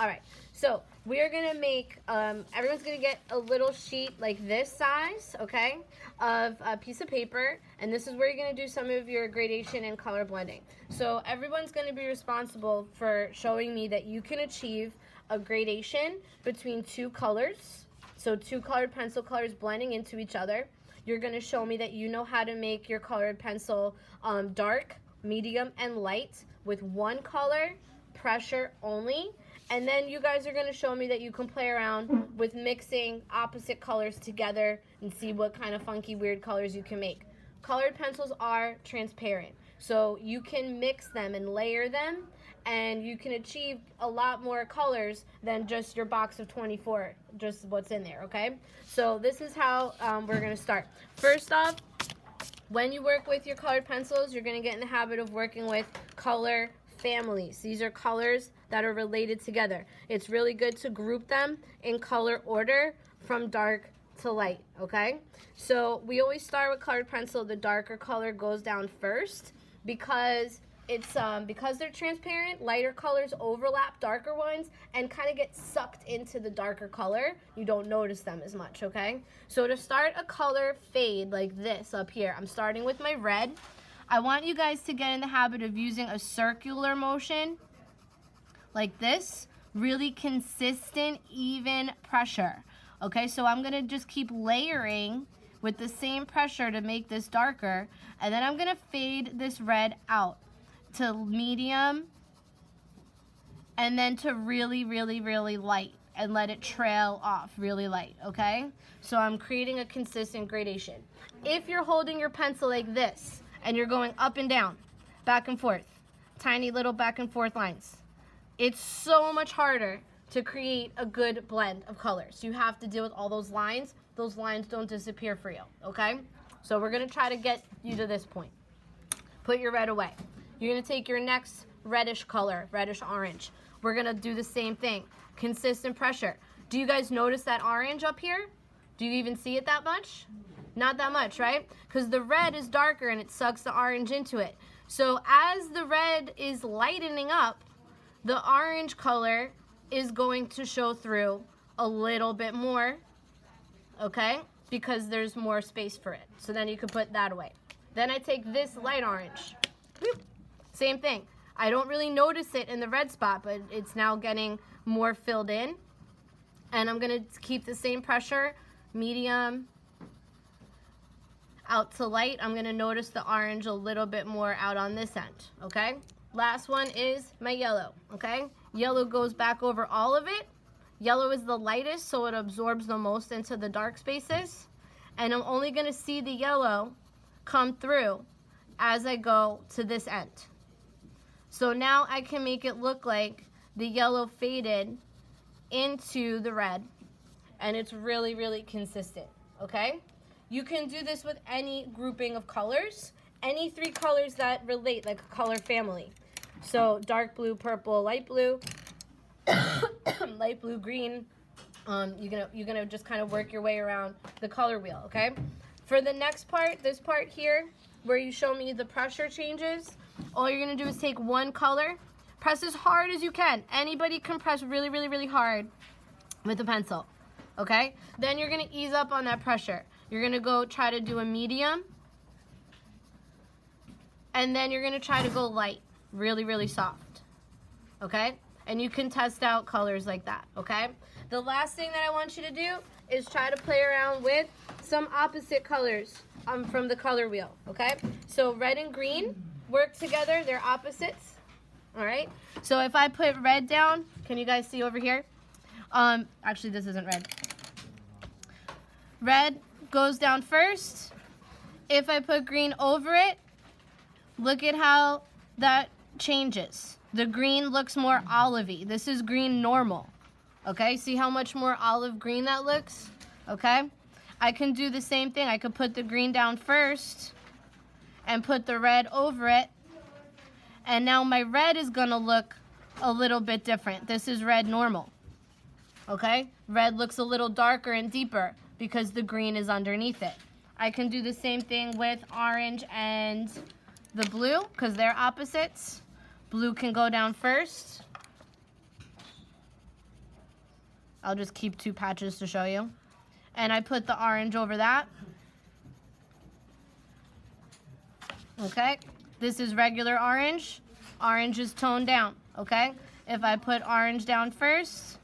All right, so we are gonna make, everyone's gonna get a little sheet like this size, okay, of a piece of paper, and this is where you're gonna do some of your gradation and color blending. So everyone's gonna be responsible for showing me that you can achieve a gradation between two colors, so two colored pencil colors blending into each other. You're gonna show me that you know how to make your colored pencil dark, medium, and light with one color, pressure only. And then you guys are gonna show me that you can play around with mixing opposite colors together and see what kind of funky, weird colors you can make. Colored pencils are transparent, so you can mix them and layer them, and you can achieve a lot more colors than just your box of 24, just what's in there, okay? So this is how we're gonna start. First off, when you work with your colored pencils, you're gonna get in the habit of working with color families. These are colors that are related together. It's really good to group them in color order from dark to light, okay? So we always start with colored pencil. The darker color goes down first because it's because they're transparent, lighter colors overlap darker ones and kind of get sucked into the darker color. You don't notice them as much, okay? So to start a color fade like this up here, I'm starting with my red. I want you guys to get in the habit of using a circular motion like this, really consistent, even pressure. Okay, so I'm gonna just keep layering with the same pressure to make this darker, and then I'm gonna fade this red out to medium, and then to really, really, really light, and let it trail off really light, okay? So I'm creating a consistent gradation. If you're holding your pencil like this, and you're going up and down, back and forth, tiny little back and forth lines, it's so much harder to create a good blend of colors. You have to deal with all those lines. Those lines don't disappear for you, okay? So we're gonna try to get you to this point. Put your red away. You're gonna take your next reddish color, reddish orange. We're gonna do the same thing, consistent pressure. Do you guys notice that orange up here? Do you even see it that much? Not that much, right? Because the red is darker and it sucks the orange into it. So as the red is lightening up, the orange color is going to show through a little bit more, okay? Because there's more space for it. So then you can put that away. Then I take this light orange. Whoop. Same thing. I don't really notice it in the red spot, but it's now getting more filled in. And I'm gonna keep the same pressure, medium, out to light. I'm gonna notice the orange a little bit more out on this end, okay? Last one is my yellow, okay? Yellow goes back over all of it. Yellow is the lightest, so it absorbs the most into the dark spaces. And I'm only gonna see the yellow come through as I go to this end. So now I can make it look like the yellow faded into the red, and it's really, really consistent, okay? You can do this with any grouping of colors, any three colors that relate, like a color family. So dark blue, purple, light blue, light blue, green. You're gonna just kind of work your way around the color wheel, okay? For the next part, this part here, where you show me the pressure changes, all you're gonna do is take one color, press as hard as you can. Anybody can press really, really, really hard with a pencil, okay? Then you're gonna ease up on that pressure. You're gonna go try to do a medium, and then you're gonna try to go light, really, really soft, okay? And you can test out colors like that, okay? The last thing that I want you to do is try to play around with some opposite colors from the color wheel, okay? So red and green work together, they're opposites, all right? So if I put red down, can you guys see over here? Actually, this isn't red. Red goes down first. If I put green over it, look at how that changes. The green looks more olivey. This is green normal, okay? See how much more olive green that looks, okay? I can do the same thing. I could put the green down first and put the red over it, and now my red is gonna look a little bit different. This is red normal, okay? Red looks a little darker and deeper because the green is underneath it. I can do the same thing with orange and the blue because they're opposites. Blue can go down first. I'll just keep 2 patches to show you. And I put the orange over that. Okay, this is regular orange. Orange is toned down, okay? If I put orange down first,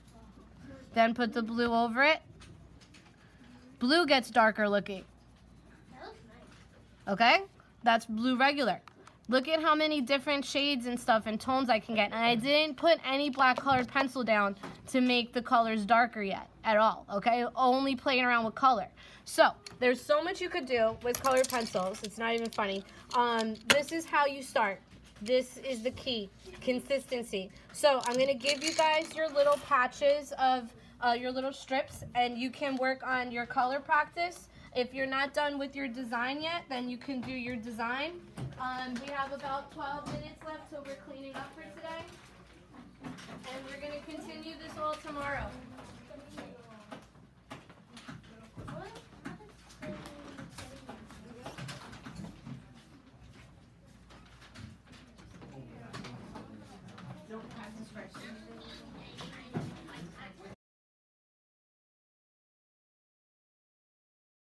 then put the blue over it, blue gets darker looking. Okay, that's blue regular. Look at how many different shades and stuff and tones I can get. And I didn't put any black colored pencil down to make the colors darker yet at all, okay? Only playing around with color. So there's so much you could do with colored pencils. It's not even funny. This is how you start. This is the key, consistency. So I'm gonna give you guys your little patches of your little strips, and you can work on your color practice. If you're not done with your design yet, then you can do your design. We have about 12 minutes left, so we're cleaning up for today. And we're gonna continue this all tomorrow.